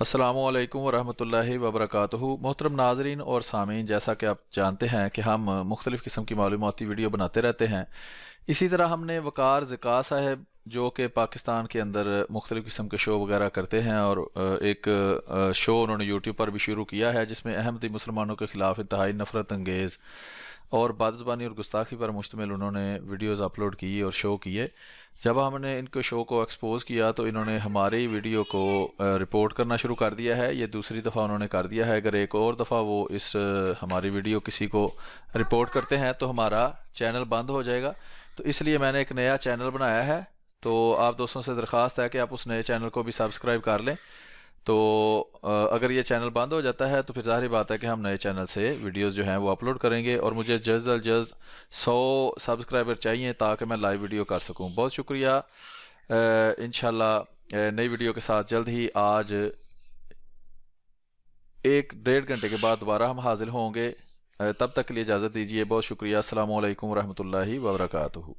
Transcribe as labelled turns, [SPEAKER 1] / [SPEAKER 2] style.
[SPEAKER 1] अस्सलामुअलैकुम वरहमतुल्लाहि वबरकातुहू। मोहतरम नाजरीन और सामीन, जैसा कि आप जानते हैं कि हम मुख्तलिफ़ किस्म की मालूमाती वीडियो बनाते रहते हैं। इसी तरह हमने वकार ज़का साहब, जो कि पाकिस्तान के अंदर मुख्तलिफ़ किस्म के शो वगैरह करते हैं, और एक शो उन्होंने यूट्यूब पर भी शुरू किया है जिसमें अहमदी मुसलमानों के ख़िलाफ़ इंतहाई नफ़रत अंगेज़ और बदज़बानी और गुस्ताखी पर मुश्तमिल उन्होंने वीडियोस अपलोड की और शो किए। जब हमने इनको शो को एक्सपोज किया तो इन्होंने हमारी वीडियो को रिपोर्ट करना शुरू कर दिया है। ये दूसरी दफ़ा उन्होंने कर दिया है। अगर एक और दफ़ा वो इस हमारी वीडियो किसी को रिपोर्ट करते हैं तो हमारा चैनल बंद हो जाएगा। तो इसलिए मैंने एक नया चैनल बनाया है। तो आप दोस्तों से दरख्वास्त है कि आप उस नए चैनल को भी सब्सक्राइब कर लें। तो अगर ये चैनल बंद हो जाता है तो फिर ज़ाहिर बात है कि हम नए चैनल से वीडियोस जो हैं वो अपलोड करेंगे, और मुझे जल्द अज जल्द 100 सब्सक्राइबर चाहिए ताकि मैं लाइव वीडियो कर सकूं। बहुत शुक्रिया। इंशाल्लाह नई वीडियो के साथ जल्द ही आज 1 डेढ़ घंटे के बाद दोबारा हम हाजिर होंगे। तब तक के लिए इजाज़त दीजिए। बहुत शुक्रिया। अस्सलामु अलैकुम वरहमतुल्लाहि वबरकातुहू।